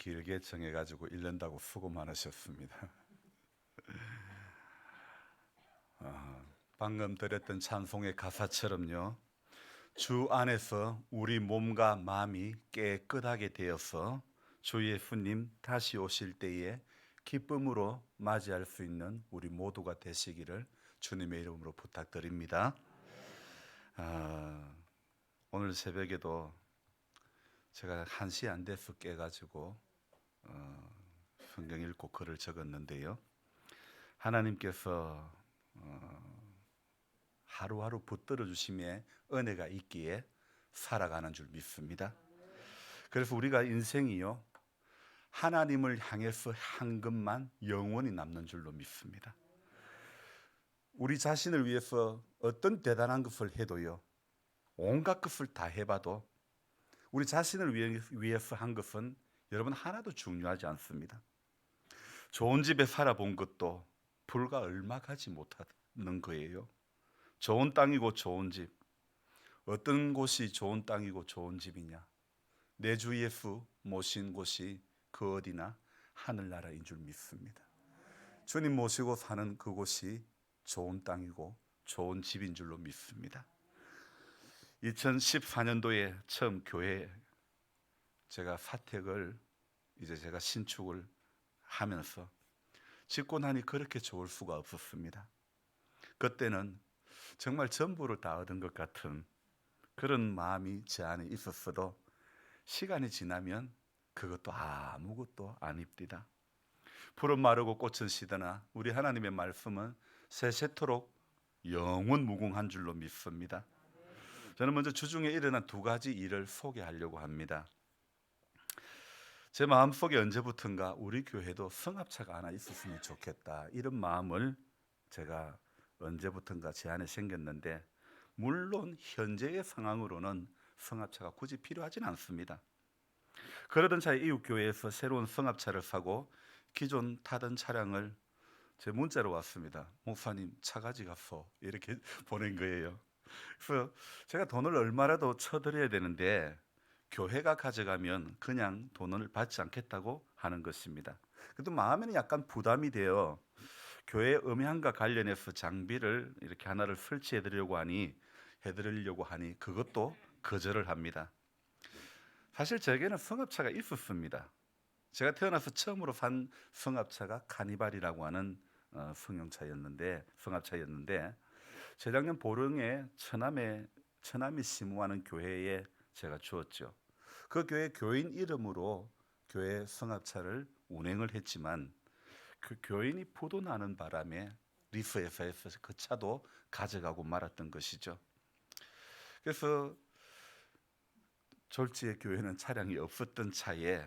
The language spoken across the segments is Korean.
길게 정해가지고 읽는다고 수고 많으셨습니다. 방금 드렸던 찬송의 가사처럼요, 주 안에서 우리 몸과 마음이 깨끗하게 되어서 주 예수님 다시 오실 때에 기쁨으로 맞이할 수 있는 우리 모두가 되시기를 주님의 이름으로 부탁드립니다. 오늘 새벽에도 제가 1시 안 돼서 깨가지고 성경 읽고 글을 적었는데요, 하나님께서 하루하루 붙들어 주심에 은혜가 있기에 살아가는 줄 믿습니다. 그래서 우리가 인생이요, 하나님을 향해서 한 것만 영원히 남는 줄로 믿습니다. 우리 자신을 위해서 어떤 대단한 것을 해도요, 온갖 것을 다 해봐도 우리 자신을 위해서 한 것은 여러분 하나도 중요하지 않습니다. 좋은 집에 살아본 것도 불과 얼마 가지 못하는 거예요. 좋은 땅이고 좋은 집, 어떤 곳이 좋은 땅이고 좋은 집이냐? 내 주 예수 모신 곳이 그 어디나 하늘나라인 줄 믿습니다. 주님 모시고 사는 그곳이 좋은 땅이고 좋은 집인 줄로 믿습니다. 2014년도에 처음 교회 제가 사택을 제가 신축을 하면서 짓고 나니 그렇게 좋을 수가 없었습니다. 그때는 정말 전부를 다 얻은 것 같은 그런 마음이 제 안에 있었어도 시간이 지나면 그것도 아무것도 아닙니다. 푸른 마르고 꽃은 시드나 우리 하나님의 말씀은 세세토록 영원 무궁한 줄로 믿습니다. 저는 먼저 주중에 일어난 2가지 일을 소개하려고 합니다. 제 마음속에 언제부턴가 우리 교회도 성합차가 하나 있었으면 좋겠다, 이런 마음을 제가 언제부턴가 제 안에 생겼는데, 물론 현재의 상황으로는 성합차가 굳이 필요하진 않습니다. 그러던 차에 이웃교회에서 새로운 성합차를 사고 기존 타던 차량을 제 문자로 왔습니다. 목사님 차 가져가소, 이렇게 보낸 거예요. 그래서 제가 돈을 얼마라도 쳐드려야 되는데 교회가 가져가면 그냥 돈을 받지 않겠다고 하는 것입니다. 그래도 마음에는 약간 부담이 돼요. 교회 음향과 관련해서 장비를 이렇게 하나를 설치해 드리려고 하니 그것도 거절을 합니다. 사실 제게는 성합차가 있었습니다. 제가 태어나서 처음으로 산 성합차가 카니발이라고 하는 성합차였는데 재작년 보령에 처남이 심우하는 교회에 제가 주었죠. 그 교회 교인 이름으로 교회 성합차를 운행을 했지만 그 교인이 부도나는 바람에 리스회사에서 그 차도 가져가고 말았던 것이죠. 그래서 졸지의 교회는 차량이 없었던 차에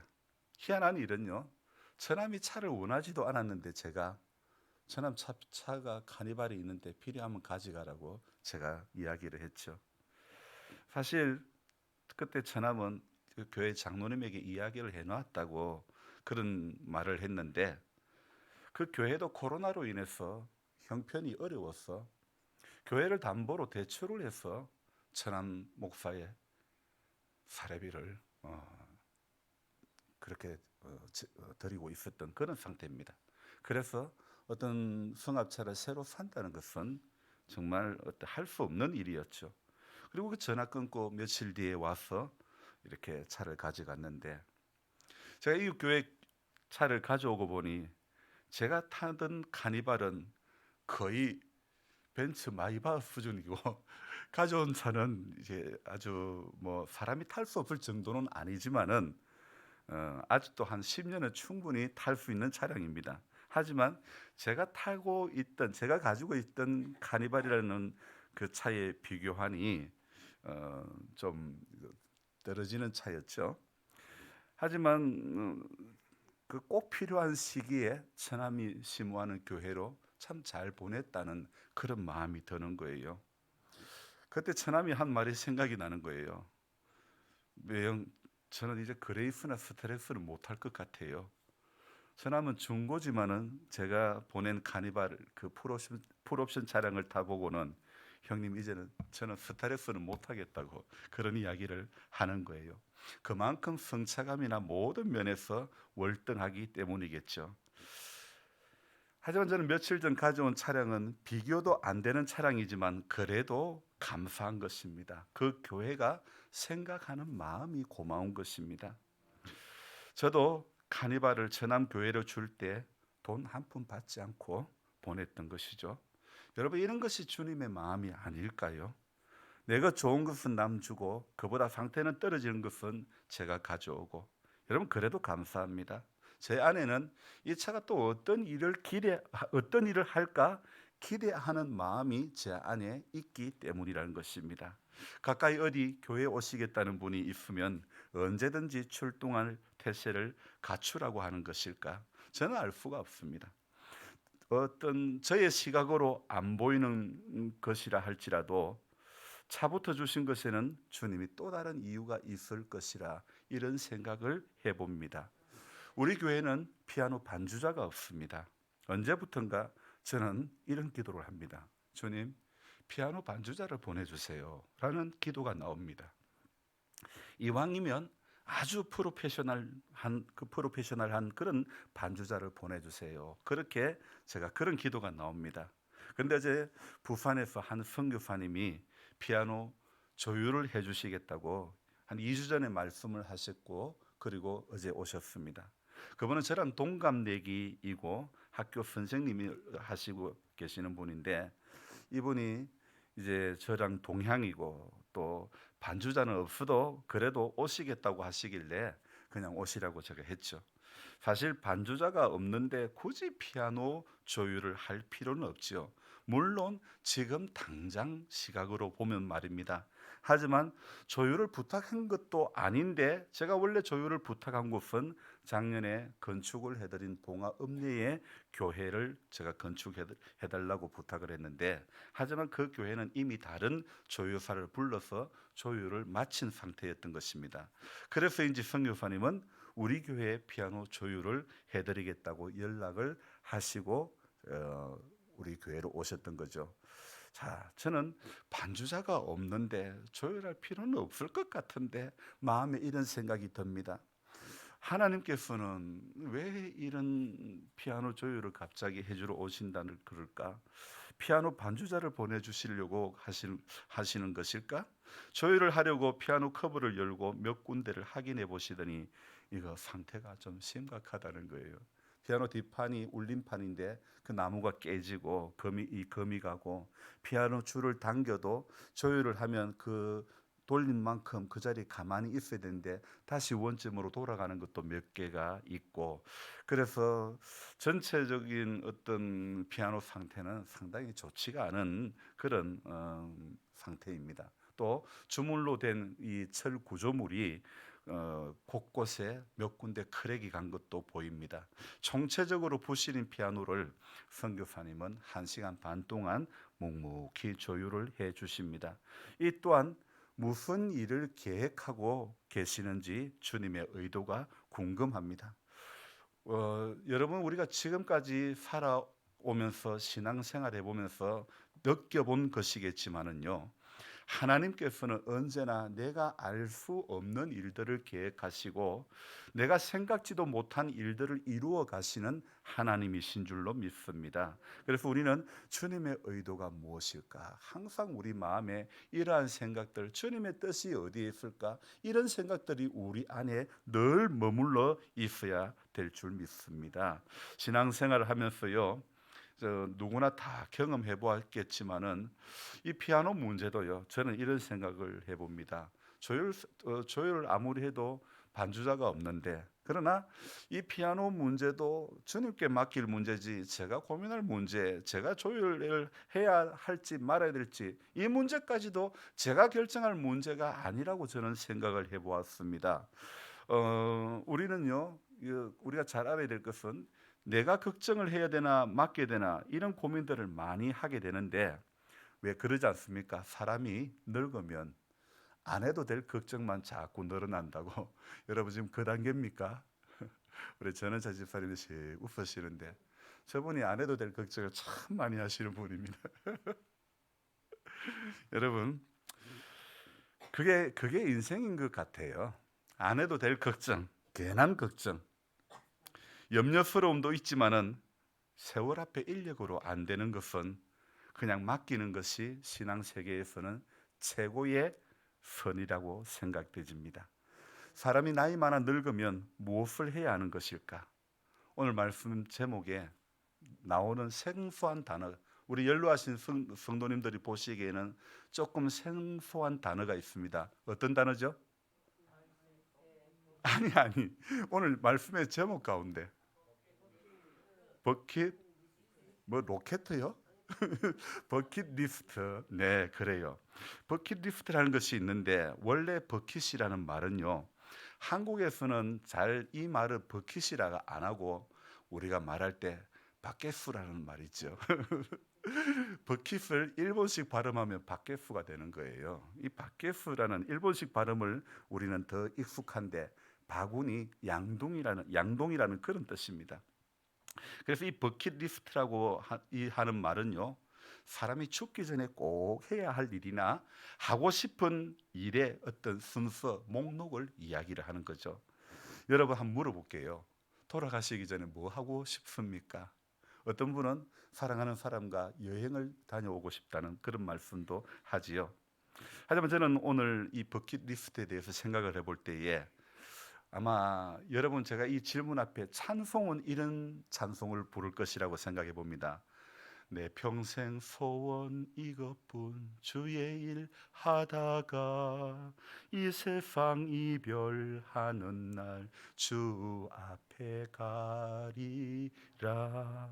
희한한 일은요, 처남이 차를 원하지도 않았는데 제가 처남 차가 카니발이 있는데 필요하면 가져가라고 제가 이야기를 했죠. 사실 그때 처남은 그 교회 장로님에게 이야기를 해놨다고 그런 말을 했는데, 그 교회도 코로나로 인해서 형편이 어려워서 교회를 담보로 대출을 해서 처남 목사의 사례비를 그렇게 드리고 있었던 그런 상태입니다. 그래서 어떤 성합차를 새로 산다는 것은 정말 할 수 없는 일이었죠. 그리고 그 전화 끊고 며칠 뒤에 와서 이렇게 차를 가져갔는데, 제가 이 교회 차를 가져오고 보니 제가 타던 카니발은 거의 벤츠 마이바 수준이고 가져온 차는 이제 아주 뭐 사람이 탈 수 없을 정도는 아니지만은 아직도 한 10년은 충분히 탈 수 있는 차량입니다. 하지만 제가 가지고 있던 카니발이라는 그 차에 비교하니 좀 떨어지는 차였죠. 하지만 그 꼭 필요한 시기에 처남이 심우하는 교회로 참 잘 보냈다는 그런 마음이 드는 거예요. 그때 처남이 한 말이 생각이 나는 거예요. 매형, 저는 이제 그레이스나 스트레스를 못할 것 같아요. 처남은 중고지만은 제가 보낸 카니발 그 풀옵션 차량을 타보고는 형님 이제는 저는 스트레스는 못 하겠다고 그런 이야기를 하는 거예요. 그만큼 성차감이나 모든 면에서 월등하기 때문이겠죠. 하지만 저는 며칠 전 가져온 차량은 비교도 안 되는 차량이지만 그래도 감사한 것입니다. 그 교회가 생각하는 마음이 고마운 것입니다. 저도 카니발을 전남교회로 줄 때 돈 한 푼 받지 않고 보냈던 것이죠. 여러분, 이런 것이 주님의 마음이 아닐까요? 내가 좋은 것은 남 주고 그보다 상태는 떨어지는 것은 제가 가져오고, 여러분 그래도 감사합니다. 제 아내는 이 차가 또 어떤 일을 할까 기대하는 마음이 제 안에 있기 때문이라는 것입니다. 가까이 어디 교회 오시겠다는 분이 있으면 언제든지 출동할 태세를 갖추라고 하는 것일까? 저는 알 수가 없습니다. 어떤 저의 시각으로 안 보이는 것이라 할지라도 차부터 주신 것에는 주님이 또 다른 이유가 있을 것이라, 이런 생각을 해봅니다. 우리 교회는 피아노 반주자가 없습니다. 언제부턴가 저는 이런 기도를 합니다. 주님, 피아노 반주자를 보내주세요 라는 기도가 나옵니다. 이왕이면 아주 프로페셔널한 그런 반주자를 보내주세요. 그렇게 제가 그런 기도가 나옵니다. 그런데 어제 부산에서 한 선교사님이 피아노 조율을 해주시겠다고 한 2주 전에 말씀을 하셨고, 그리고 어제 오셨습니다. 그분은 저랑 동갑내기이고 학교 선생님이 하시고 계시는 분인데, 이분이 이제 저랑 동향이고 또 반주자는 없어도 그래도 오시겠다고 하시길래 그냥 오시라고 제가 했죠. 사실 반주자가 없는데 굳이 피아노 조율을 할 필요는 없죠. 물론 지금 당장 시각으로 보면 말입니다. 하지만 조율을 부탁한 것도 아닌데, 제가 원래 조율을 부탁한 곳은 작년에 건축을 해드린 동아읍내의 교회를 제가 건축해달라고 부탁을 했는데, 하지만 그 교회는 이미 다른 조율사를 불러서 조율을 마친 상태였던 것입니다. 그래서인지 선교사님은 우리 교회 피아노 조율을 해드리겠다고 연락을 하시고 우리 교회로 오셨던 거죠. 자, 저는 반주자가 없는데 조율할 필요는 없을 것 같은데 마음에 이런 생각이 듭니다. 하나님께서는 왜 이런 피아노 조율을 갑자기 해주러 오신다는 그럴까? 피아노 반주자를 보내주시려고 하시는 것일까? 조율을 하려고 피아노 커버를 열고 몇 군데를 확인해 보시더니 이거 상태가 좀 심각하다는 거예요. 피아노 뒷판이 울림판인데 그 나무가 깨지고 금이 가고, 피아노 줄을 당겨도 조율을 하면 그 돌린 만큼 그 자리에 가만히 있어야 되는데 다시 원점으로 돌아가는 것도 몇 개가 있고, 그래서 전체적인 어떤 피아노 상태는 상당히 좋지가 않은 그런 상태입니다. 또 주물로 된 이 철 구조물이 곳곳에 몇 군데 크랙이 간 것도 보입니다. 총체적으로 부실인 피아노를 선교사님은 1시간 반 동안 묵묵히 조율을 해 주십니다. 이 또한 무슨 일을 계획하고 계시는지 주님의 의도가 궁금합니다. 여러분, 우리가 지금까지 살아오면서 신앙생활 해보면서 느껴본 것이겠지만은요, 하나님께서는 언제나 내가 알 수 없는 일들을 계획하시고 내가 생각지도 못한 일들을 이루어 가시는 하나님이신 줄로 믿습니다. 그래서 우리는 주님의 의도가 무엇일까? 항상 우리 마음에 이러한 생각들, 주님의 뜻이 어디에 있을까? 이런 생각들이 우리 안에 늘 머물러 있어야 될 줄 믿습니다. 신앙생활을 하면서요, 누구나 다 경험해 보았겠지만은 이 피아노 문제도요, 저는 이런 생각을 해봅니다. 조율을 아무리 해도 반주자가 없는데, 그러나 이 피아노 문제도 주님께 맡길 문제지 제가 고민할 문제, 제가 조율을 해야 할지 말아야 될지 이 문제까지도 제가 결정할 문제가 아니라고 저는 생각을 해보았습니다. 우리는요, 우리가 잘 알아야 될 것은 내가 걱정을 해야 되나 맡겨야 되나 이런 고민들을 많이 하게 되는데, 왜 그러지 않습니까? 사람이 늙으면 안 해도 될 걱정만 자꾸 늘어난다고. 여러분 지금 그 단계입니까? 우리 전원자 집사님이 웃으시는데 저분이 안 해도 될 걱정을 참 많이 하시는 분입니다. 여러분, 그게 인생인 것 같아요. 안 해도 될 걱정, 괜한 걱정, 염려스러움도 있지만은 세월 앞에 인력으로 안 되는 것은 그냥 맡기는 것이 신앙 세계에서는 최고의 선이라고 생각되집니다. 사람이 나이 많아 늙으면 무엇을 해야 하는 것일까? 오늘 말씀 제목에 나오는 생소한 단어, 우리 연로하신 성도님들이 보시기에는 조금 생소한 단어가 있습니다. 어떤 단어죠? 아니, 오늘 말씀의 제목 가운데 버킷, 뭐 로켓이요? 버킷리스트. 네, 그래요. 버킷리스트라는 것이 있는데 원래 버킷이라는 말은요, 한국에서는 잘 이 말을 버킷이라고 안 하고 우리가 말할 때 바켓수라는 말이죠. 버킷을 일본식 발음하면 바켓수가 되는 거예요. 이 바켓수라는 일본식 발음을 우리는 더 익숙한데 바구니, 양동이라는 그런 뜻입니다. 그래서 이 버킷리스트라고 하는 말은요, 사람이 죽기 전에 꼭 해야 할 일이나 하고 싶은 일의 어떤 순서, 목록을 이야기를 하는 거죠. 여러분 한번 물어볼게요. 돌아가시기 전에 뭐 하고 싶습니까? 어떤 분은 사랑하는 사람과 여행을 다녀오고 싶다는 그런 말씀도 하지요. 하지만 저는 오늘 이 버킷리스트에 대해서 생각을 해볼 때에 아마 여러분, 제가 이 질문 앞에 찬송은 이런 찬송을 부를 것이라고 생각해 봅니다. 내 평생 소원 이것뿐, 주의 일 하다가 이 세상 이별하는 날 주 앞에 가리라.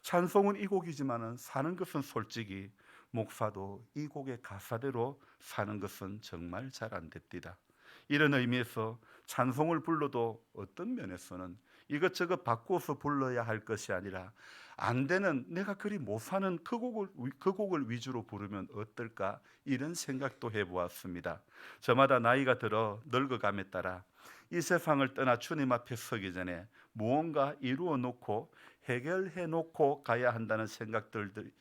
찬송은 이 곡이지만은 사는 것은 솔직히 목사도 이 곡의 가사대로 사는 것은 정말 잘 안 됩니다. 이런 의미에서 찬송을 불러도 어떤 면에서는 이것저것 바꾸어서 불러야 할 것이 아니라 안 되는, 내가 그리 못 사는 그 곡을 위주로 부르면 어떨까, 이런 생각도 해보았습니다. 저마다 나이가 들어 늙어감에 따라 이 세상을 떠나 주님 앞에 서기 전에 무언가 이루어 놓고 해결해 놓고 가야 한다는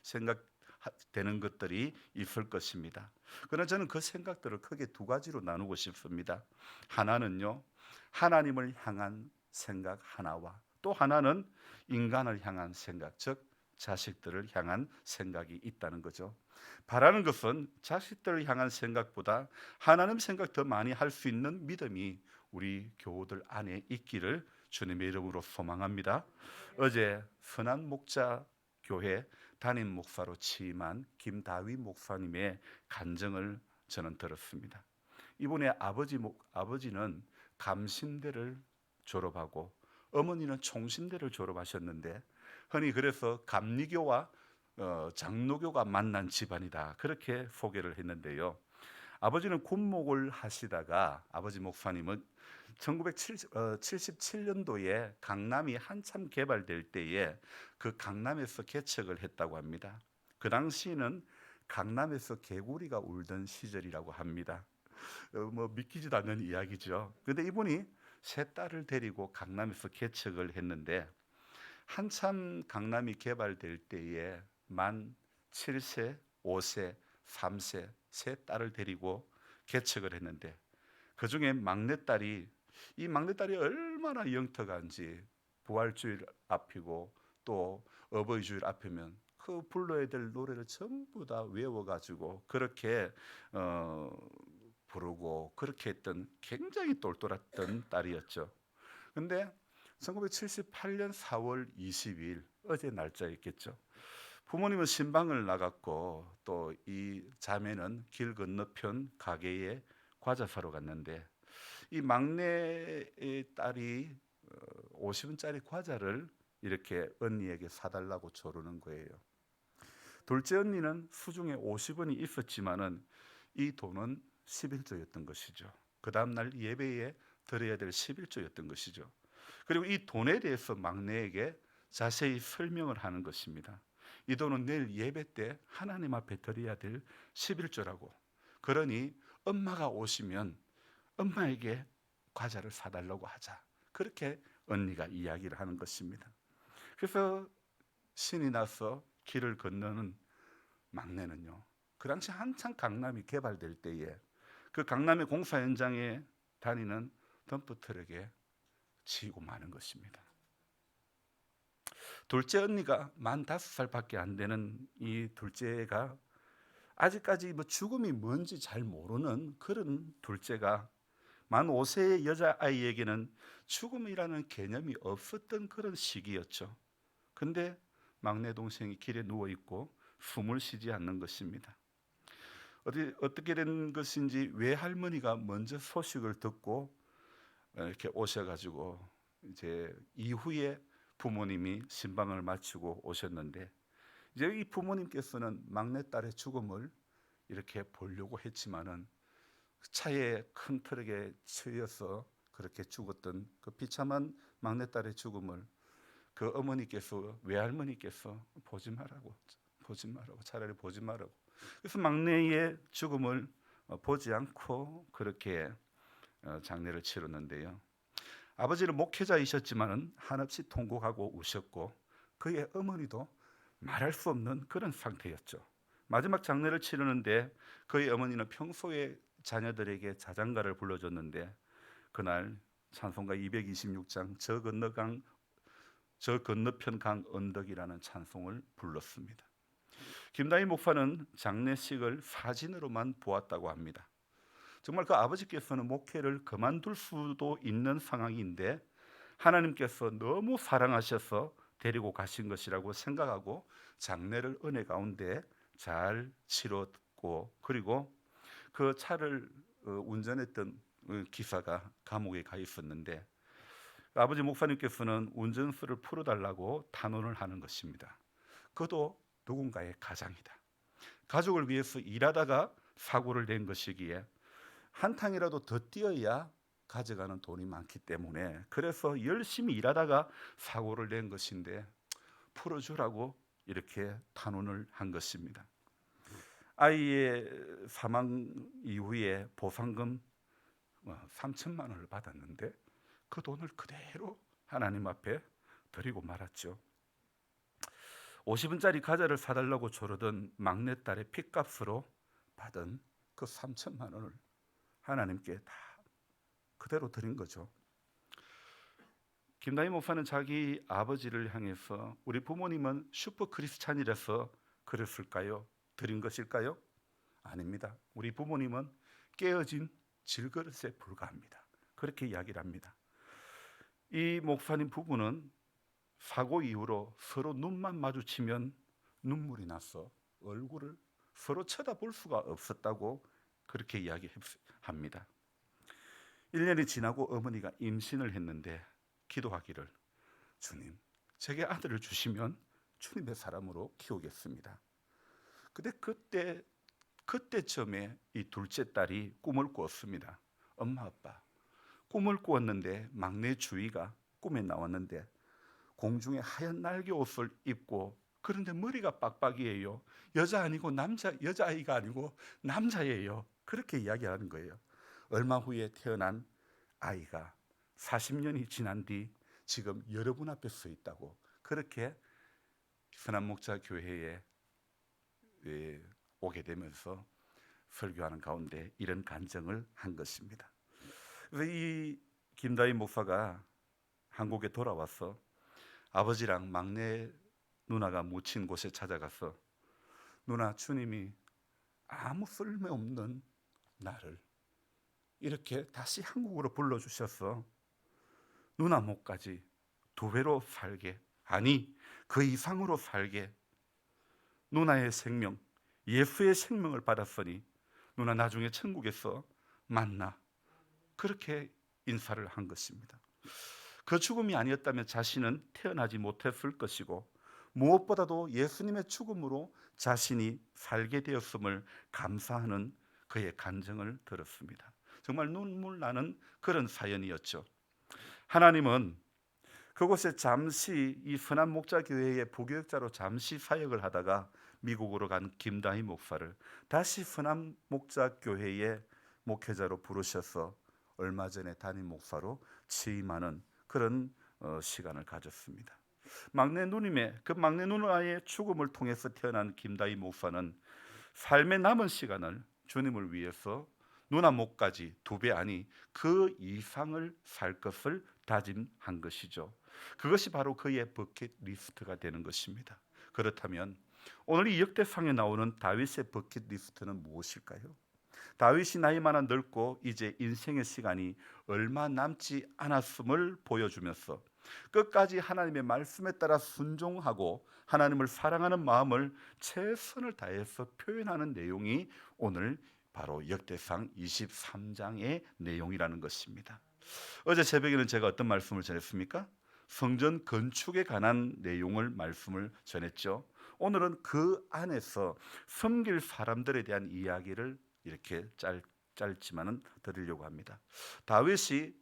생각되는 것들이 있을 것입니다. 그러나 저는 그 생각들을 크게 두 가지로 나누고 싶습니다. 하나는요, 하나님을 향한 생각 하나와 또 하나는 인간을 향한 생각, 즉 자식들을 향한 생각이 있다는 거죠. 바라는 것은 자식들을 향한 생각보다 하나님 생각 더 많이 할 수 있는 믿음이 우리 교우들 안에 있기를 주님의 이름으로 소망합니다. 어제 선한 목자 교회 담임 목사로 취임한 김다위 목사님의 간증을 저는 들었습니다. 이분의 아버지는 감신대를 졸업하고 어머니는 총신대를 졸업하셨는데, 흔히 그래서 감리교와 장로교가 만난 집안이다, 그렇게 소개를 했는데요. 아버지는 군목을 하시다가 아버지 목사님은 1977년도에 강남이 한참 개발될 때에 그 강남에서 개척을 했다고 합니다. 그 당시에는 강남에서 개구리가 울던 시절이라고 합니다. 뭐 믿기지도 않는 이야기죠. 그런데 이분이 세 딸을 데리고 강남에서 개척을 했는데, 한참 강남이 개발될 때에 만 7세, 5세, 3세 세 딸을 데리고 개척을 했는데, 그 중에 이 막내딸이 얼마나 영특한지, 부활주일 앞이고 또 어버이주일 앞이면 그 불러야 될 노래를 전부 다 외워가지고 그렇게 부르고 그렇게 했던 굉장히 똘똘했던 딸이었죠. 근데 1978년 4월 22일, 어제 날짜였겠죠. 부모님은 신방을 나갔고 또 이 자매는 길 건너편 가게에 과자 사러 갔는데, 이 막내의 딸이 50원짜리 과자를 이렇게 언니에게 사달라고 조르는 거예요. 둘째 언니는 수중에 50원이 있었지만은 이 돈은 11조였던 것이죠. 그 다음날 예배에 드려야 될 11조였던 것이죠. 그리고 이 돈에 대해서 막내에게 자세히 설명을 하는 것입니다. 이 돈은 내일 예배 때 하나님 앞에 드려야 될 11조라고. 그러니 엄마가 오시면 엄마에게 과자를 사달라고 하자, 그렇게 언니가 이야기를 하는 것입니다. 그래서 신이 나서 길을 건너는 막내는요, 그 당시 한창 강남이 개발될 때에 그 강남의 공사 현장에 다니는 덤프트럭에 치이고 마는 것입니다. 둘째 언니가 만 5살밖에 안 되는 이 둘째가 아직까지 뭐 죽음이 뭔지 잘 모르는 그런 둘째가 만 5세의 여자아이에게는 죽음이라는 개념이 없었던 그런 시기였죠. 근데 막내 동생이 길에 누워있고 숨을 쉬지 않는 것입니다. 어떻게 된 것인지 외할머니가 먼저 소식을 듣고 이렇게 오셔가지고 이제 이후에 부모님이 신방을 마치고 오셨는데, 이제 이 부모님께서는 막내딸의 죽음을 이렇게 보려고 했지만은 차에 큰 트럭에 치여서 그렇게 죽었던 그 비참한 막내딸의 죽음을 그 어머니께서, 외할머니께서 보지 말라고 차라리 보지 말라고. 그래서 막내의 죽음을 보지 않고 그렇게 장례를 치렀는데요. 아버지는 목회자이셨지만은 한없이 통곡하고 우셨고 그의 어머니도 말할 수 없는 그런 상태였죠. 마지막 장례를 치르는데 그의 어머니는 평소에 자녀들에게 자장가를 불러줬는데 그날 찬송가 226장 저 건너편 강 언덕이라는 찬송을 불렀습니다. 김다희 목사는 장례식을 사진으로만 보았다고 합니다. 정말 그 아버지께서는 목회를 그만둘 수도 있는 상황인데 하나님께서 너무 사랑하셔서 데리고 가신 것이라고 생각하고 장례를 은혜 가운데 잘 치렀고, 그리고 그 차를 운전했던 기사가 감옥에 가 있었는데 아버지 목사님께서는 운전수를 풀어달라고 탄원을 하는 것입니다. 그도 누군가의 가장이다. 가족을 위해서 일하다가 사고를 낸 것이기에 한탕이라도 더 뛰어야 가져가는 돈이 많기 때문에 그래서 열심히 일하다가 사고를 낸 것인데 풀어주라고 이렇게 탄원을 한 것입니다. 아이의 사망 이후에 보상금 3천만 원을 받았는데 그 돈을 그대로 하나님 앞에 드리고 말았죠. 50원짜리 과자를 사달라고 조르던 막내딸의 핏값으로 받은 그 3천만 원을 하나님께 다 그대로 드린 거죠. 김다희 목사는 자기 아버지를 향해서 우리 부모님은 슈퍼 크리스찬이라서 그랬을까요? 드린 것일까요? 아닙니다. 우리 부모님은 깨어진 질그릇에 불과합니다. 그렇게 이야기를 합니다. 이 목사님 부부는 사고 이후로 서로 눈만 마주치면 눈물이 나서 얼굴을 서로 쳐다볼 수가 없었다고 그렇게 이야기합니다. 1년이 지나고 어머니가 임신을 했는데 기도하기를, 주님, 제게 아들을 주시면 주님의 사람으로 키우겠습니다. 근데 그때쯤에 이 둘째 딸이 꿈을 꾸었습니다. 엄마 아빠, 꿈을 꾸었는데 막내 주희가 꿈에 나왔는데 공중에 하얀 날개 옷을 입고, 그런데 머리가 빡빡이에요. 여자아이가 아니고 남자예요. 그렇게 이야기하는 거예요. 얼마 후에 태어난 아이가 40년이 지난 뒤 지금 여러분 앞에 서 있다고, 그렇게 선한목자교회에 오게 되면서 설교하는 가운데 이런 간증을 한 것입니다. 그래서 이 김다희 목사가 한국에 돌아와서 아버지랑 막내 누나가 묻힌 곳에 찾아가서, 누나, 주님이 아무 쓸모없는 나를 이렇게 다시 한국으로 불러주셔서 누나 목까지 2배로 살게, 아니 그 이상으로 살게, 누나의 생명, 예수의 생명을 받았으니 누나 나중에 천국에서 만나, 그렇게 인사를 한 것입니다. 그 죽음이 아니었다면 자신은 태어나지 못했을 것이고 무엇보다도 예수님의 죽음으로 자신이 살게 되었음을 감사하는 그의 간증을 들었습니다. 정말 눈물 나는 그런 사연이었죠. 하나님은 그곳에 잠시 이 선한 목자교회의 부교역자로 잠시 사역을 하다가 미국으로 간 김다희 목사를 다시 선한 목자교회의 목회자로 부르셔서 얼마 전에 담임 목사로 취임하는 그런 시간을 가졌습니다. 막내 누나의 죽음을 통해서 태어난 김다희 목사는 삶의 남은 시간을 주님을 위해서 눈앞 목까지 2배 아니 그 이상을 살 것을 다짐한 것이죠. 그것이 바로 그의 버킷리스트가 되는 것입니다. 그렇다면 오늘 이 역대상에 나오는 다윗의 버킷리스트는 무엇일까요? 다윗이 나이만은 늙고 이제 인생의 시간이 얼마 남지 않았음을 보여주면서 끝까지 하나님의 말씀에 따라 순종하고 하나님을 사랑하는 마음을 최선을 다해서 표현하는 내용이 오늘 바로 역대상 23장의 내용이라는 것입니다. 어제 새벽에는 제가 어떤 말씀을 전했습니까? 성전 건축에 관한 내용을 말씀을 전했죠. 오늘은 그 안에서 섬길 사람들에 대한 이야기를 이렇게 짧지만은 드리려고 합니다. 다윗이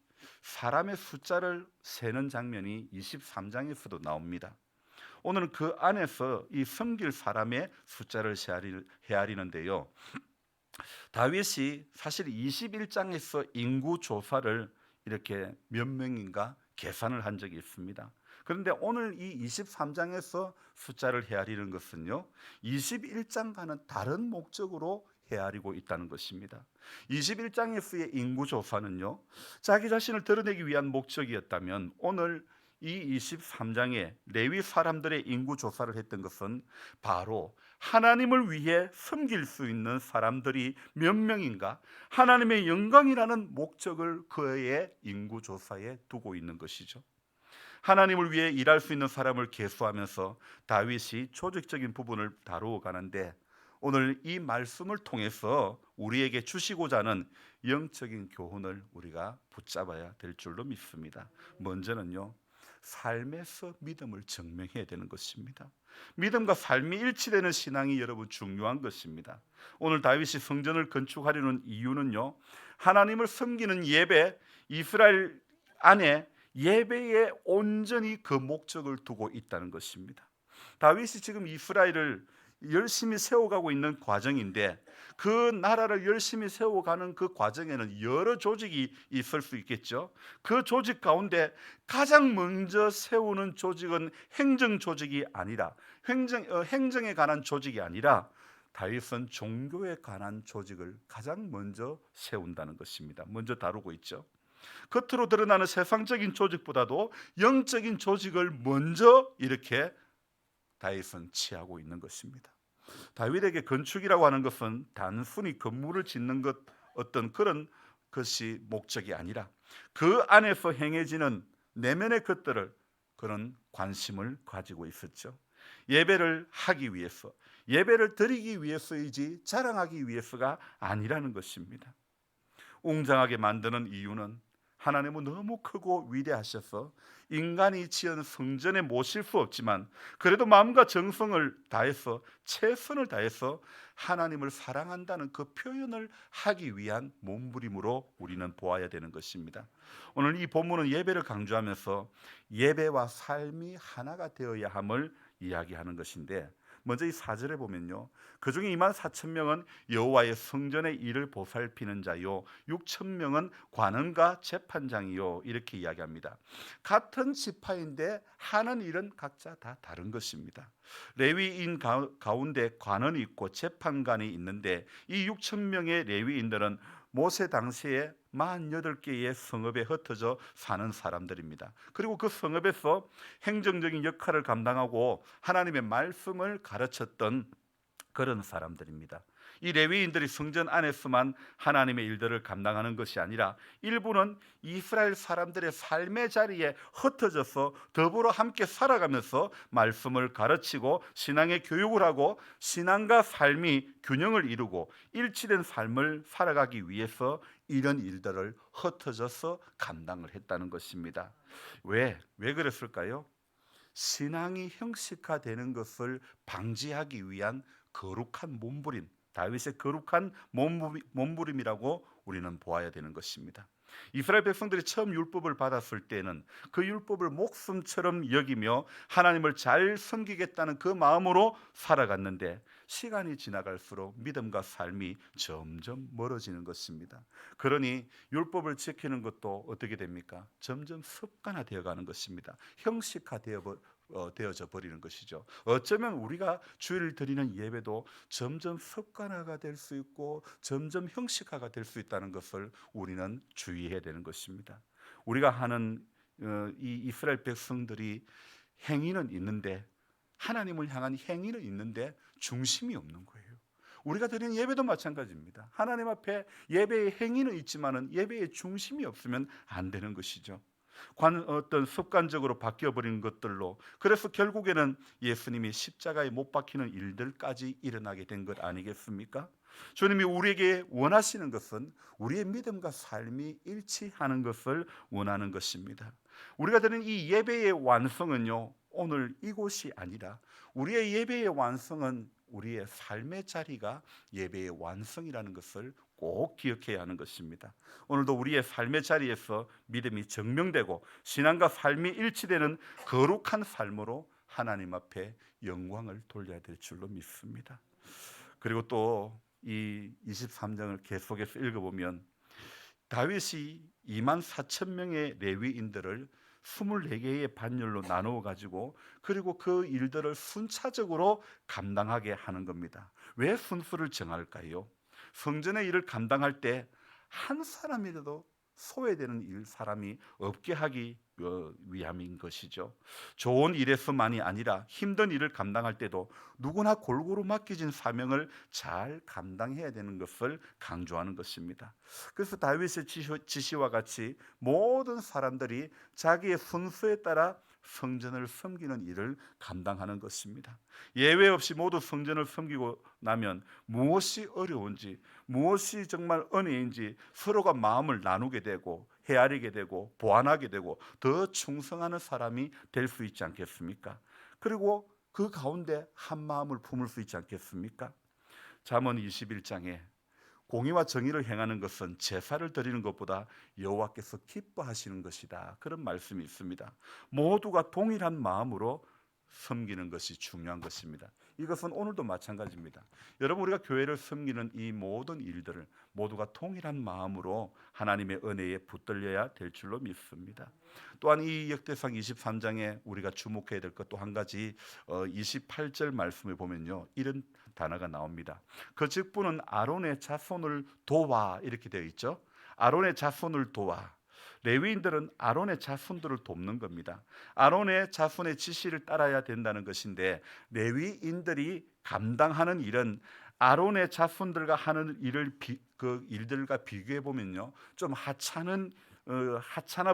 사람의 숫자를 세는 장면이 23장에서도 나옵니다. 오늘은 그 안에서 이 섬길 사람의 숫자를 헤아리는데요. 다윗이 사실 21장에서 인구 조사를 이렇게 몇 명인가 계산을 한 적이 있습니다. 그런데 오늘 이 23장에서 숫자를 헤아리는 것은요, 21장과는 다른 목적으로 헤아리고 있다는 것입니다. 21장에서의 인구 조사는요, 자기 자신을 드러내기 위한 목적이었다면 오늘 이 23장에 레위 사람들의 인구 조사를 했던 것은 바로 하나님을 위해 섬길 수 있는 사람들이 몇 명인가, 하나님의 영광이라는 목적을 그의 인구 조사에 두고 있는 것이죠. 하나님을 위해 일할 수 있는 사람을 계수하면서 다윗이 조직적인 부분을 다루어 가는데, 오늘 이 말씀을 통해서 우리에게 주시고자 하는 영적인 교훈을 우리가 붙잡아야 될 줄로 믿습니다. 먼저는요, 삶에서 믿음을 증명해야 되는 것입니다. 믿음과 삶이 일치되는 신앙이 여러분 중요한 것입니다. 오늘 다윗이 성전을 건축하려는 이유는요, 하나님을 섬기는 예배, 이스라엘 안에 예배에 온전히 그 목적을 두고 있다는 것입니다. 다윗이 지금 이스라엘을 열심히 세워가고 있는 과정인데, 그 나라를 열심히 세워가는 그 과정에는 여러 조직이 있을 수 있겠죠. 그 조직 가운데 가장 먼저 세우는 조직은 행정 조직이 아니라 행정에 관한 조직이 아니라 다윗은 종교에 관한 조직을 가장 먼저 세운다는 것입니다. 먼저 다루고 있죠. 겉으로 드러나는 세상적인 조직보다도 영적인 조직을 먼저 이렇게 다윗은 취하고 있는 것입니다. 다윗에게 건축이라고 하는 것은 단순히 건물을 짓는 것, 어떤 그런 것이 목적이 아니라 그 안에서 행해지는 내면의 것들을, 그런 관심을 가지고 있었죠. 예배를 하기 위해서, 예배를 드리기 위해서이지 자랑하기 위해서가 아니라는 것입니다. 웅장하게 만드는 이유는 하나님은 너무 크고 위대하셔서 인간이 지은 성전에 모실 수 없지만 그래도 마음과 정성을 다해서, 최선을 다해서 하나님을 사랑한다는 그 표현을 하기 위한 몸부림으로 우리는 보아야 되는 것입니다. 오늘 이 본문은 예배를 강조하면서 예배와 삶이 하나가 되어야 함을 이야기하는 것인데, 먼저 이 4절에 보면요, 그중에 24,000명은 여호와의 성전의 일을 보살피는 자요 6,000명은 관원과 재판장이요, 이렇게 이야기합니다. 같은 지파인데 하는 일은 각자 다 다른 것입니다. 레위인 가운데 관원이 있고 재판관이 있는데, 이 6,000명의 레위인들은 모세 당시에 48개의 성읍에 흩어져 사는 사람들입니다. 그리고 그 성읍에서 행정적인 역할을 감당하고 하나님의 말씀을 가르쳤던 그런 사람들입니다. 이 레위인들이 성전 안에서만 하나님의 일들을 감당하는 것이 아니라 일부는 이스라엘 사람들의 삶의 자리에 흩어져서 더불어 함께 살아가면서 말씀을 가르치고 신앙의 교육을 하고 신앙과 삶이 균형을 이루고 일치된 삶을 살아가기 위해서 이런 일들을 흩어져서 감당을 했다는 것입니다. 왜 그랬을까요? 신앙이 형식화되는 것을 방지하기 위한 거룩한 몸부림, 다윗의 거룩한 몸부림이라고 우리는 보아야 되는 것입니다. 이스라엘 백성들이 처음 율법을 받았을 때는 그 율법을 목숨처럼 여기며 하나님을 잘 섬기겠다는 그 마음으로 살아갔는데, 시간이 지나갈수록 믿음과 삶이 점점 멀어지는 것입니다. 그러니 율법을 지키는 것도 어떻게 됩니까? 점점 습관화되어 가는 것입니다. 형식화되어 되어져 버리는 것이죠. 어쩌면 우리가 주일을 드리는 예배도 점점 습관화가 될 수 있고 점점 형식화가 될 수 있다는 것을 우리는 주의해야 되는 것입니다. 우리가 하는 이 이스라엘 백성들이 행위는 있는데, 하나님을 향한 행위는 있는데 중심이 없는 거예요. 우리가 드리는 예배도 마찬가지입니다. 하나님 앞에 예배의 행위는 있지만은 예배의 중심이 없으면 안 되는 것이죠. 어떤 습관적으로 바뀌어버리는 것들로, 그래서 결국에는 예수님이 십자가에 못 박히는 일들까지 일어나게 된 것 아니겠습니까? 주님이 우리에게 원하시는 것은 우리의 믿음과 삶이 일치하는 것을 원하는 것입니다. 우리가 드리는 이 예배의 완성은요, 오늘 이곳이 아니라 우리의 예배의 완성은 우리의 삶의 자리가 예배의 완성이라는 것을 꼭 기억해야 하는 것입니다. 오늘도 우리의 삶의 자리에서 믿음이 증명되고 신앙과 삶이 일치되는 거룩한 삶으로 하나님 앞에 영광을 돌려야 될 줄로 믿습니다. 그리고 또 이 23장을 계속해서 읽어보면 다윗이 2만 4천 명의 레위인들을 24개의 반열로 나누어 가지고, 그리고 그 일들을 순차적으로 감당하게 하는 겁니다. 왜 순서를 정할까요? 성전의 일을 감당할 때 한 사람이라도 소외되는 사람이 없게 하기 위함인 것이죠. 좋은 일에서만이 아니라 힘든 일을 감당할 때도 누구나 골고루 맡겨진 사명을 잘 감당해야 되는 것을 강조하는 것입니다. 그래서 다윗의 지시와 같이 모든 사람들이 자기의 순서에 따라 성전을 섬기는 일을 감당하는 것입니다. 예외 없이 모두 성전을 섬기고 나면 무엇이 어려운지, 무엇이 정말 은혜인지 서로가 마음을 나누게 되고 헤아리게 되고 보완하게 되고 더 충성하는 사람이 될 수 있지 않겠습니까? 그리고 그 가운데 한 마음을 품을 수 있지 않겠습니까? 잠언 21장에 공의와 정의를 행하는 것은 제사를 드리는 것보다 여호와께서 기뻐하시는 것이다, 그런 말씀이 있습니다. 모두가 동일한 마음으로 섬기는 것이 중요한 것입니다. 이것은 오늘도 마찬가지입니다. 여러분, 우리가 교회를 섬기는 이 모든 일들을 모두가 동일한 마음으로 하나님의 은혜에 붙들려야 될 줄로 믿습니다. 또한 이 역대상 23장에 우리가 주목해야 될 것 또 한 가지, 28절 말씀을 보면요, 이런 단어가 나옵니다. 그 직분은 아론의 자손을 도와, 이렇게 되어 있죠. 아론의 자손을 도와. 레위인들은 아론의 자손들을 돕는 겁니다. 아론의 자손의 지시를 따라야 된다는 것인데, 레위인들이 감당하는 일은 아론의 자손들과 하는 그 일들과 비교해 보면요, 좀 하찮아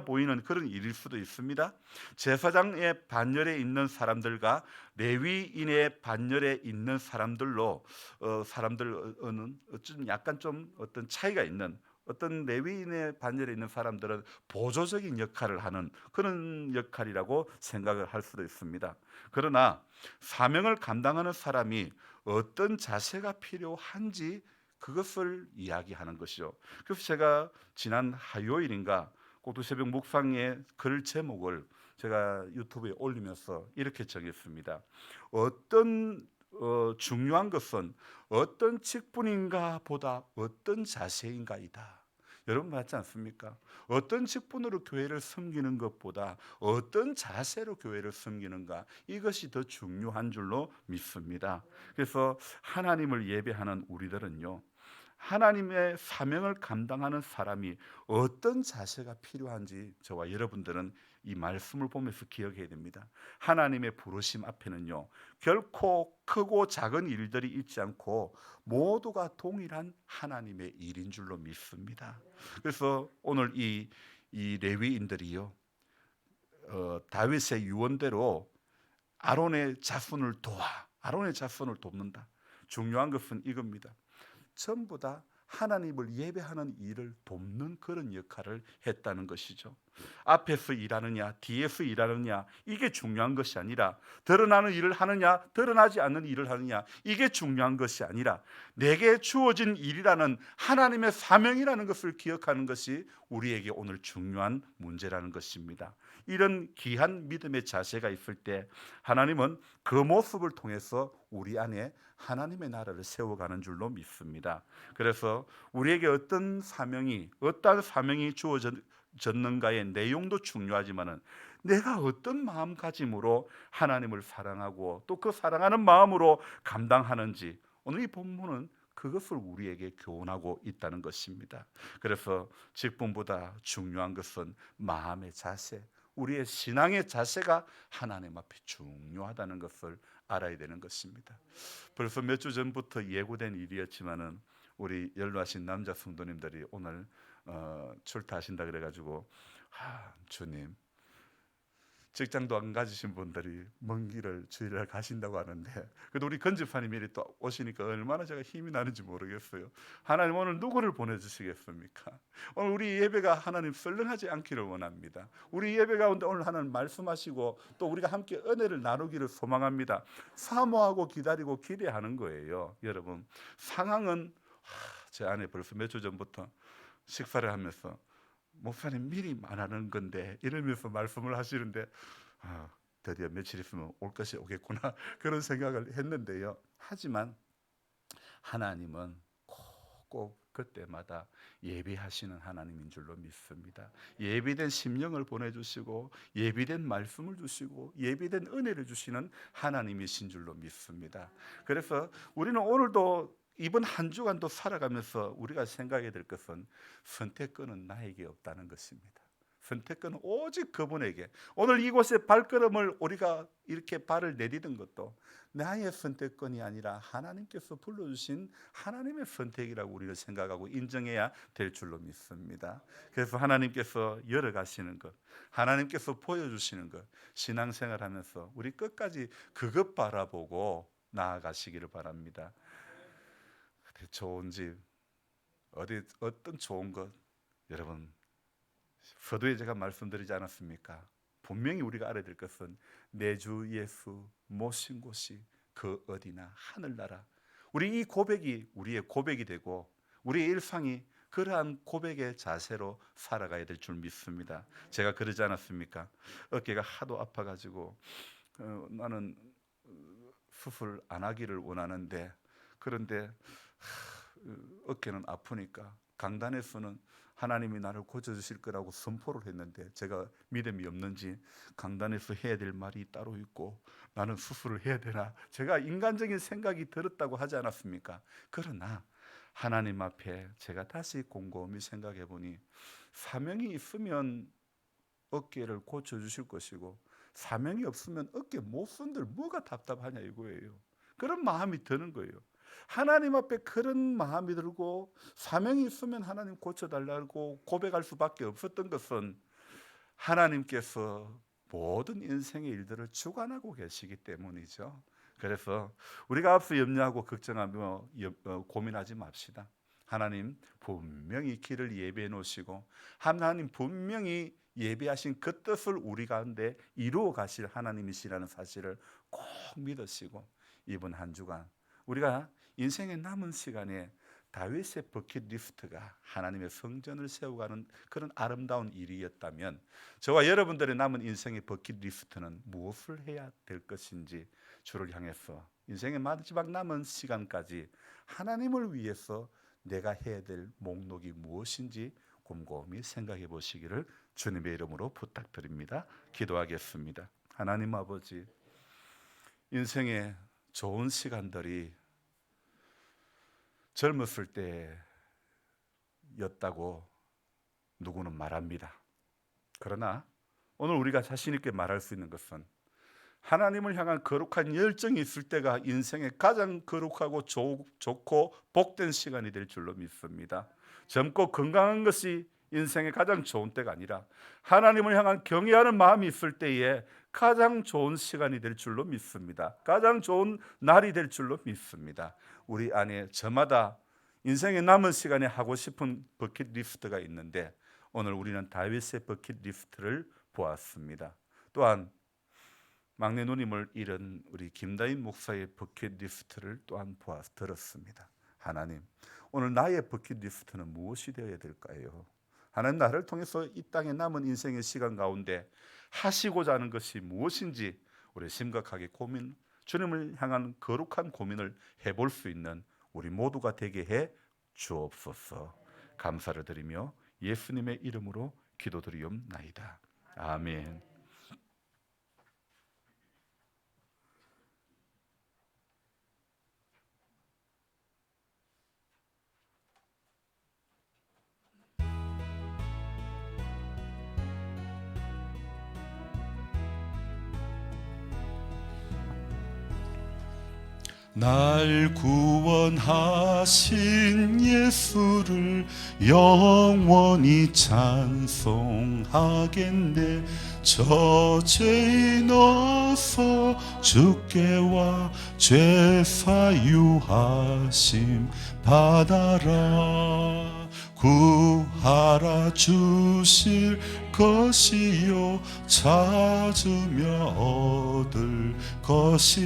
보이는 그런 일일 수도 있습니다. 제사장의 반열에 있는 사람들과 레위인의 반열에 있는 사람들은 좀 약간 좀 어떤 차이가 있는, 어떤 레위인의 반열에 있는 사람들은 보조적인 역할을 하는 그런 역할이라고 생각을 할 수도 있습니다. 그러나 사명을 감당하는 사람이 어떤 자세가 필요한지 그것을 이야기하는 것이죠. 그래서 제가 지난 화요일인가 고두새벽 묵상의 글 제목을 제가 유튜브에 올리면서 이렇게 정했습니다. 중요한 것은 어떤 직분인가 보다 어떤 자세인가이다. 여러분 맞지 않습니까? 어떤 직분으로 교회를 섬기는 것보다 어떤 자세로 교회를 섬기는가, 이것이 더 중요한 줄로 믿습니다. 그래서 하나님을 예배하는 우리들은요, 하나님의 사명을 감당하는 사람이 어떤 자세가 필요한지 저와 여러분들은 이 말씀을 보면서 기억해야 됩니다. 하나님의 부르심 앞에는요, 결코 크고 작은 일들이 있지 않고 모두가 동일한 하나님의 일인 줄로 믿습니다. 그래서 오늘 이 레위인들이요, 다윗의 유언대로 아론의 자손을 돕는다. 중요한 것은 이겁니다. 전부 다 하나님을 예배하는 일을 돕는 그런 역할을 했다는 것이죠. 앞에서 일하느냐 뒤에서 일하느냐, 이게 중요한 것이 아니라, 드러나는 일을 하느냐 드러나지 않는 일을 하느냐, 이게 중요한 것이 아니라 내게 주어진 일이라는 하나님의 사명이라는 것을 기억하는 것이 우리에게 오늘 중요한 문제라는 것입니다. 이런 귀한 믿음의 자세가 있을 때 하나님은 그 모습을 통해서 우리 안에 하나님의 나라를 세워가는 줄로 믿습니다. 그래서 우리에게 어떠한 사명이 주어졌는가의 내용도 중요하지만은 내가 어떤 마음가짐으로 하나님을 사랑하고 또 그 사랑하는 마음으로 감당하는지 오늘 이 본문은 그것을 우리에게 교훈하고 있다는 것입니다. 그래서 직분보다 중요한 것은 마음의 자세, 우리의 신앙의 자세가 하나님 앞에 중요하다는 것을 알아야 되는 것입니다. 벌써 몇 주 전부터 예고된 일이었지만은 우리 연로하신 남자 성도님들이 오늘 출타하신다 그래가지고 주님, 직장도 안 가지신 분들이 먼 길을 주일날 가신다고 하는데 그래도 우리 건집사님 미리 또 오시니까 얼마나 제가 힘이 나는지 모르겠어요. 하나님 오늘 누구를 보내주시겠습니까? 오늘 우리 예배가 하나님 썰렁하지 않기를 원합니다. 우리 예배 가운데 오늘 하나님 말씀하시고 또 우리가 함께 은혜를 나누기를 소망합니다. 사모하고 기다리고 기대하는 거예요. 여러분, 상황은 제 아내 벌써 몇 주 전부터 식사를 하면서 목사님 미리 말하는 건데 이러면서 말씀을 하시는데 드디어 며칠 있으면 올 것이 오겠구나 그런 생각을 했는데요. 하지만 하나님은 꼭 그때마다 예비하시는 하나님인 줄로 믿습니다. 예비된 심령을 보내주시고 예비된 말씀을 주시고 예비된 은혜를 주시는 하나님이신 줄로 믿습니다. 그래서 우리는 오늘도 이번 한 주간도 살아가면서 우리가 생각해야 될 것은 선택권은 나에게 없다는 것입니다. 선택권은 오직 그분에게. 오늘 이곳에 발걸음을 우리가 이렇게 발을 내디딘 것도 나의 선택권이 아니라 하나님께서 불러주신 하나님의 선택이라고 우리가 생각하고 인정해야 될 줄로 믿습니다. 그래서 하나님께서 열어가시는 것, 하나님께서 보여주시는 것, 신앙생활하면서 우리 끝까지 그것 바라보고 나아가시기를 바랍니다. 좋은 집, 어떤 좋은 것, 여러분 서두에 제가 말씀드리지 않았습니까? 분명히 우리가 알아야 될 것은 내 주 예수 모신 곳이 그 어디나 하늘나라. 우리 이 고백이 우리의 고백이 되고 우리의 일상이 그러한 고백의 자세로 살아가야 될 줄 믿습니다. 제가 그러지 않았습니까? 어깨가 하도 아파가지고 나는 수술 안 하기를 원하는데 그런데 어깨는 아프니까 강단에서는 하나님이 나를 고쳐주실 거라고 선포를 했는데 제가 믿음이 없는지 강단에서 해야 될 말이 따로 있고 나는 수술을 해야 되나, 제가 인간적인 생각이 들었다고 하지 않았습니까? 그러나 하나님 앞에 제가 다시 곰곰이 생각해 보니 사명이 있으면 어깨를 고쳐주실 것이고 사명이 없으면 어깨 못 쓴들 뭐가 답답하냐 이거예요. 그런 마음이 드는 거예요. 하나님 앞에 그런 마음이 들고 사명이 있으면 하나님 고쳐달라고 고백할 수밖에 없었던 것은 하나님께서 모든 인생의 일들을 주관하고 계시기 때문이죠. 그래서 우리가 앞서 염려하고 걱정하며 고민하지 맙시다. 하나님 분명히 길을 예비해 놓으시고 하나님 분명히 예비하신 그 뜻을 우리 가운데 이루어 가실 하나님이시라는 사실을 꼭 믿으시고 이번 한 주간 우리가 인생의 남은 시간에 다윗의 버킷리스트가 하나님의 성전을 세워가는 그런 아름다운 일이었다면 저와 여러분들의 남은 인생의 버킷리스트는 무엇을 해야 될 것인지 주를 향해서 인생의 마지막 남은 시간까지 하나님을 위해서 내가 해야 될 목록이 무엇인지 곰곰이 생각해 보시기를 주님의 이름으로 부탁드립니다. 기도하겠습니다. 하나님 아버지, 인생의 좋은 시간들이 젊었을 때였다고 누구는 말합니다. 그러나 오늘 우리가 자신 있게 말할 수 있는 것은 하나님을 향한 거룩한 열정이 있을 때가 인생의 가장 거룩하고 좋고 복된 시간이 될 줄로 믿습니다. 젊고 건강한 것이 인생의 가장 좋은 때가 아니라 하나님을 향한 경외하는 마음이 있을 때에 가장 좋은 시간이 될 줄로 믿습니다. 가장 좋은 날이 될 줄로 믿습니다. 우리 안에 저마다 인생의 남은 시간에 하고 싶은 버킷리스트가 있는데 오늘 우리는 다윗의 버킷리스트를 보았습니다. 또한 막내 누님을 잃은 우리 김다인 목사의 버킷리스트를 또한 들었습니다. 하나님, 오늘 나의 버킷리스트는 무엇이 되어야 될까요? 하나님, 나를 통해서 이 땅에 남은 인생의 시간 가운데 하시고자 하는 것이 무엇인지 우리 심각하게 주님을 향한 거룩한 고민을 해볼 수 있는 우리 모두가 되게 해 주옵소서. 감사를 드리며 예수님의 이름으로 기도드리옵나이다. 아멘. 날 구원하신 예수를 영원히 찬송하겠네. 저 죄인 어서 주께 와 죄 사유하심 받아라. 구하라 주실 것이요 찾으며 얻을 것이